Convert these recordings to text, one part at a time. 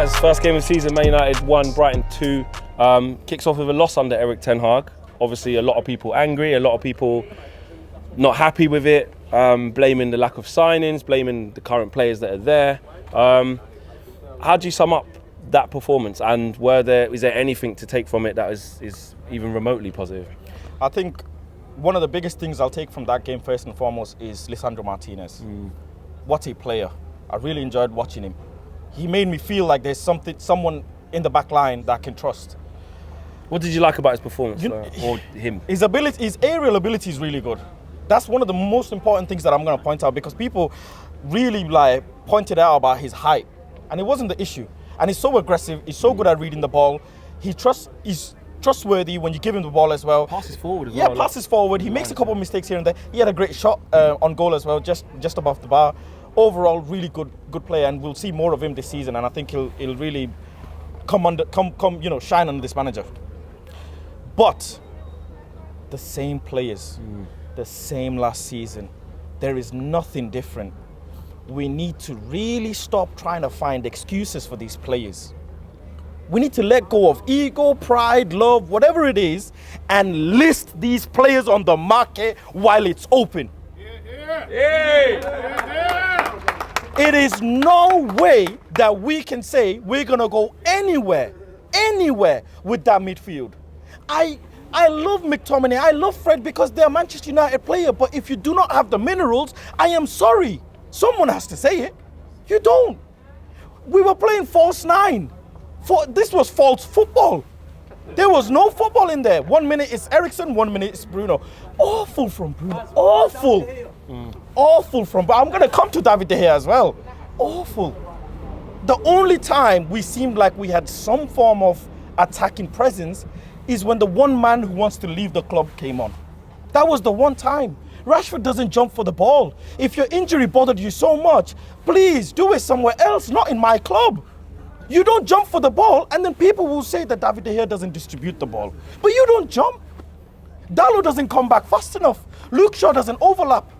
guys, first game of the season, Man United 1, Brighton 2. Kicks off with a loss under Erik Ten Hag. Obviously a lot of people angry, a lot of people not happy with it, blaming the lack of signings, blaming the current players that are there. How do you sum up that performance, and is there anything to take from it that is even remotely positive? I think one of the biggest things I'll take from that game first and foremost is Lisandro Martinez. What a player. I really enjoyed watching him. He made me feel like there's someone in the back line that I can trust. What did you like about his performance, or him? His aerial ability is really good. That's one of the most important things that I'm going to point out, because people really pointed out about his height, and it wasn't the issue. And he's so aggressive. He's so good at reading the ball. He's trustworthy when you give him the ball as well. Passes forward as well. Yeah, passes forward. He makes a couple of mistakes here and there. He had a great shot on goal as well, just above the bar. Overall, really good player, and we'll see more of him this season. And I think he'll really shine under this manager. But the same players, the same last season. There is nothing different. We need to really stop trying to find excuses for these players. We need to let go of ego, pride, love, whatever it is, and list these players on the market while it's open. It is no way that we can say we're going to go anywhere with that midfield. I love McTominay, I love Fred, because they're Manchester United player, but if you do not have the minerals, I am sorry. Someone has to say it. You don't. We were playing false nine. This was false football. There was no football in there. 1 minute it's Eriksen, 1 minute it's Bruno. Awful from Bruno. Awful. Awful from Bruno. I'm going to come to David De Gea as well. Awful. The only time we seemed like we had some form of attacking presence is when the one man who wants to leave the club came on. That was the one time. Rashford doesn't jump for the ball. If your injury bothered you so much, please do it somewhere else, not in my club. You don't jump for the ball, and then people will say that David De Gea doesn't distribute the ball. But you don't jump. Dalot doesn't come back fast enough. Luke Shaw doesn't overlap.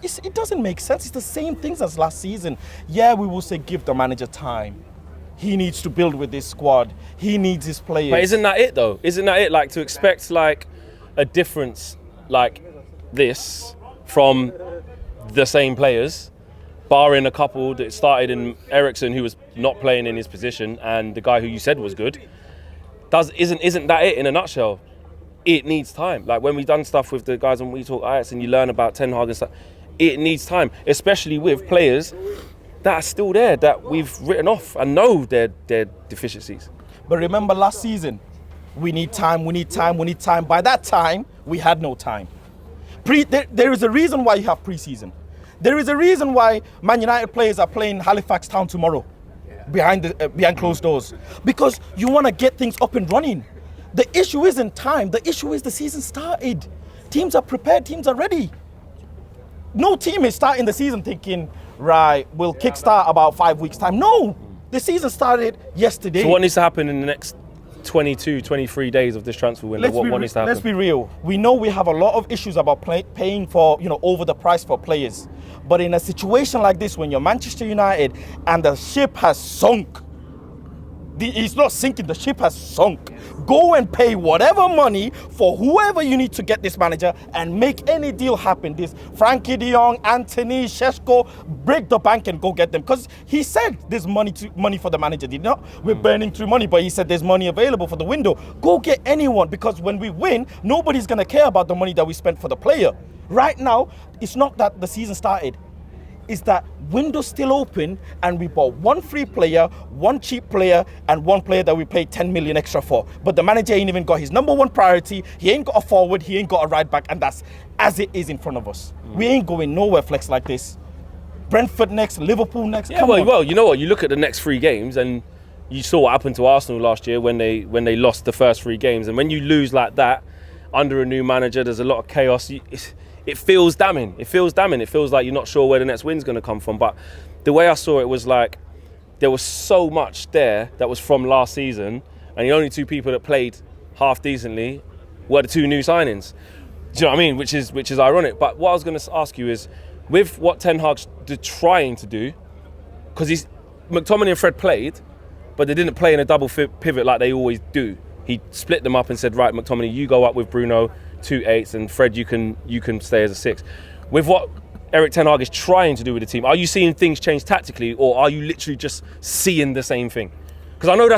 It doesn't make sense. It's the same things as last season. Yeah, we will say give the manager time. He needs to build with this squad. He needs his players. But isn't that it though? Isn't that it? Like, to expect like a difference like this from the same players, barring a couple that started in Eriksen, who was not playing in his position, and the guy who you said was good. Isn't that it in a nutshell? It needs time. Like when we've done stuff with the guys on We Talk Ajax and you learn about Ten Hag and stuff, it needs time, especially with players that are still there, that we've written off and know their deficiencies. But remember last season, we need time. By that time, we had no time. There is a reason why you have pre-season. There is a reason why Man United players are playing Halifax Town tomorrow, behind closed doors, because you want to get things up and running. The issue isn't time. The issue is the season started. Teams are prepared. Teams are ready. No team is starting the season thinking, right, we'll kickstart about 5 weeks' time. No, the season started yesterday. So what needs to happen in the next 22, 23 days of this transfer window? What needs to happen? Let's be real. We know we have a lot of issues about paying for, over the price for players. But in a situation like this, when you're Manchester United and the ship has sunk, it's not sinking, the ship has sunk. Go and pay whatever money for whoever you need to get this manager and make any deal happen. This Frankie de Jong, Anthony, Šeško, break the bank and go get them. Because he said there's money for the manager, did not? We're burning through money, but he said there's money available for the window. Go get anyone, because when we win, nobody's going to care about the money that we spent for the player. Right now, it's not that the season started. Is that window's still open and we bought one free player, one cheap player, and one player that we paid 10 million extra for. But the manager ain't even got his number one priority. He ain't got a forward, he ain't got a right back, and that's as it is in front of us. We ain't going nowhere flex like this. Brentford next, Liverpool next. Yeah, well, you know what? You look at the next 3 games and you saw what happened to Arsenal last year when they lost the first 3 games. And when you lose like that under a new manager, there's a lot of chaos. It feels damning. It feels like you're not sure where the next win's going to come from. But the way I saw it was like there was so much there that was from last season, and the only 2 people that played half decently were the 2 new signings. Do you know what I mean? Which is ironic. But what I was going to ask you is, with what Ten Hag's trying to do, because McTominay and Fred played, but they didn't play in a double pivot like they always do. He split them up and said, right, McTominay, you go up with Bruno, 2 8s, and Fred, you can stay as a 6. With what Erik ten Hag is trying to do with the team, are you seeing things change tactically, or are you literally just seeing the same thing? Because I know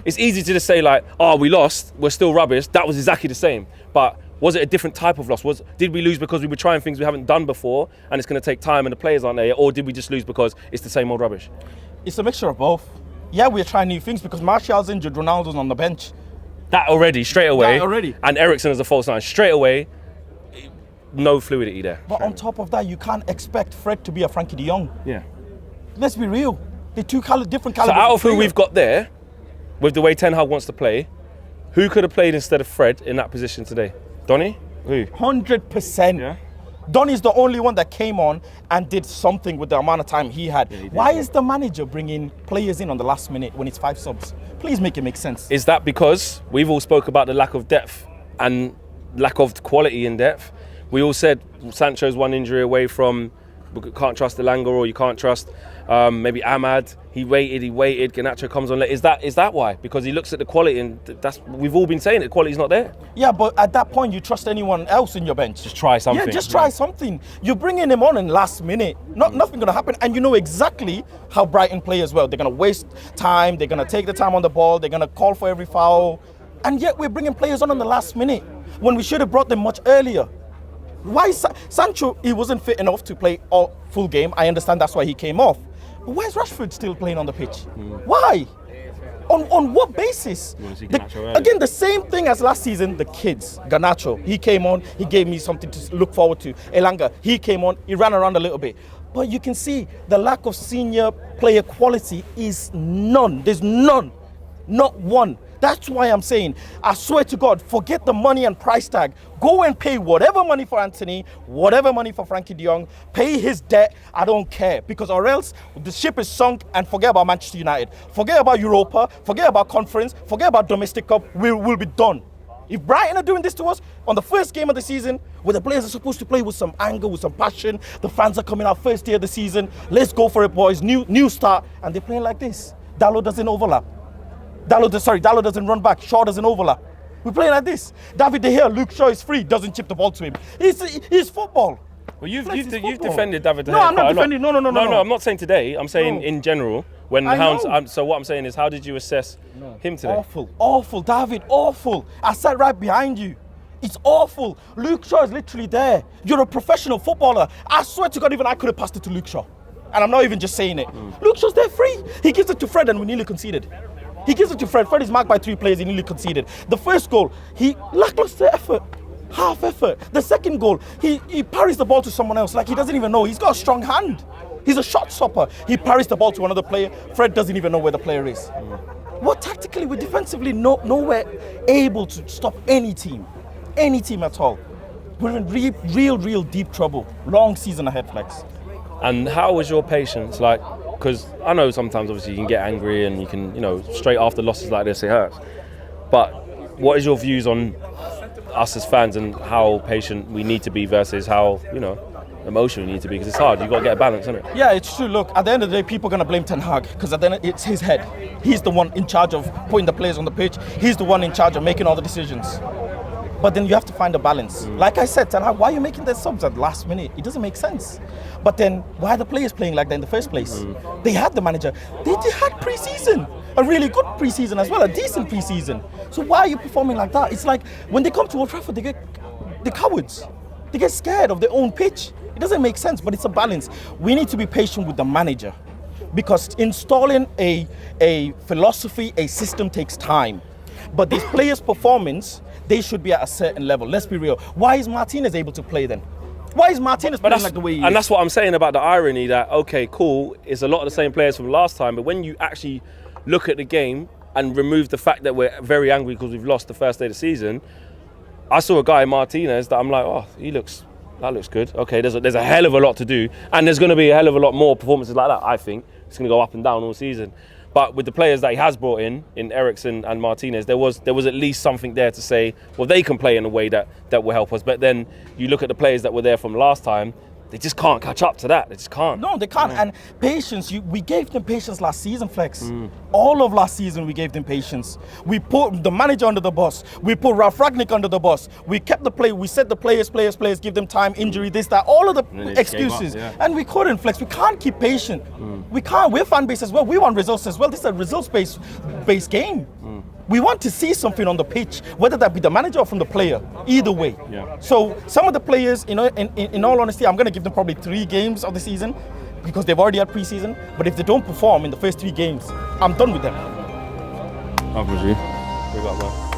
it's easy to just say like, oh, we lost, we're still rubbish. That was exactly the same. But was it a different type of loss? Did we lose because we were trying things we haven't done before and it's going to take time and the players aren't there yet? Or did we just lose because it's the same old rubbish? It's a mixture of both. Yeah, we're trying new things because Martial's injured, Ronaldo's on the bench. That already, straight away. That already. And Eriksen as a false nine, straight away, no fluidity there. But on top of that, you can't expect Fred to be a Frankie de Jong. Yeah. Let's be real. They're two different calibers. So out of who we've got there, with the way Ten Hag wants to play, who could have played instead of Fred in that position today? Donny? Who? 100%. Yeah. Donny's the only one that came on and did something with the amount of time he had. Yeah, he did, Why is the manager bringing players in on the last minute when it's 5 subs? Please make it make sense. Is that because we've all spoke about the lack of depth and lack of quality in depth? We all said Sancho's one injury away from, we can't trust Elanga, or you can't trust maybe Ahmad. He waited. Garnacho comes on late. Is that why? Because he looks at the quality, and we've all been saying that quality's not there. Yeah, but at that point, you trust anyone else in your bench. Just try something. Yeah, just try something. You're bringing him on in last minute. Nothing gonna happen, and you know exactly how Brighton play as well. They're gonna waste time. They're gonna take the time on the ball. They're gonna call for every foul, and yet we're bringing players on the last minute when we should have brought them much earlier. Why Sancho? He wasn't fit enough to play all full game. I understand that's why he came off. But why is Rashford still playing on the pitch? Why? On what basis? Again, the same thing as last season, the kids. Garnacho, he came on, he gave me something to look forward to. Elanga, he came on, he ran around a little bit. But you can see the lack of senior player quality is none. There's none. Not one. That's why I'm saying, I swear to God, forget the money and price tag. Go and pay whatever money for Anthony, whatever money for Frankie de Jong, pay his debt, I don't care. Because or else, the ship is sunk and forget about Manchester United. Forget about Europa, forget about Conference, forget about Domestic Cup, we'll be done. If Brighton are doing this to us on the first game of the season, where the players are supposed to play with some anger, with some passion, the fans are coming out first day of the season, let's go for it boys, new start, and they're playing like this. Dalot doesn't overlap. Dalot doesn't run back. Shaw doesn't overlap. We're playing like this. David De Gea, Luke Shaw is free, doesn't chip the ball to him. He's football. Well, you've defended David De Gea. No, I'm not defending. No. I'm not saying today. I'm saying in general. When the I Hounds. know. So what I'm saying is, how did you assess him today? Awful, David, awful. I sat right behind you. It's awful. Luke Shaw is literally there. You're a professional footballer. I swear to God, even I could have passed it to Luke Shaw. And I'm not even just saying it. Luke Shaw's there free. He gives it to Fred and we nearly conceded. He gives it to Fred. Fred is marked by 3 players. He nearly conceded. The first goal, he lackluster effort. Half effort. The second goal, he parries the ball to someone else like he doesn't even know. He's got a strong hand. He's a shot stopper. He parries the ball to another player. Fred doesn't even know where the player is. What tactically, we're defensively nowhere able to stop any team at all. We're in real deep trouble. Long season ahead, Flex. And how was your patience? Like, because I know sometimes obviously you can get angry and you can, straight after losses like this, it hurts. But what is your views on us as fans and how patient we need to be versus how, emotional you need to be? Because it's hard. You've got to get a balance, isn't it? Yeah, it's true. Look, at the end of the day, people are going to blame Ten Hag because at the end, it's his head. He's the one in charge of putting the players on the pitch. He's the one in charge of making all the decisions. But then you have to find a balance. Like I said, Ten Hag, why are you making the subs at the last minute? It doesn't make sense. But then why are the players playing like that in the first place? They had the manager. They had pre-season. A really good pre-season as well, a decent pre-season. So why are you performing like that? It's like when they come to Old Trafford, they're cowards. They get scared of their own pitch. It doesn't make sense, but it's a balance. We need to be patient with the manager because installing a philosophy, a system takes time. But these players' performance, they should be at a certain level. Let's be real. Why is Martinez able to play then? Why is Martinez playing like the way he is? And that's what I'm saying about the irony that, okay, cool, it's a lot of the same players from last time, but when you actually look at the game and remove the fact that we're very angry because we've lost the first day of the season, I saw a guy, Martinez, that I'm like, oh, that looks good. Okay, there's a hell of a lot to do, and there's going to be a hell of a lot more performances like that, I think. It's going to go up and down all season. But with the players that he has brought in Eriksen and Martinez, there was at least something there to say, well, they can play in a way that will help us. But then you look at the players that were there from last time, they just can't catch up to that. They just can't. No, they can't. And patience, we gave them patience last season, Flex. All of last season, we gave them patience. We put the manager under the bus. We put Ralph Ragnick under the bus. We kept the play. We said the players, give them time, injury, this, that, all of the excuses. And we couldn't, Flex. We can't keep patient. We can't. We're fan base as well. We want results as well. This is a results-based game. We want to see something on the pitch, whether that be the manager or from the player, either way. So some of the players, you know, in all honesty, I'm going to give them probably 3 games of the season because they've already had preseason. But if they don't perform in the first 3 games, I'm done with them. Obviously. We got one.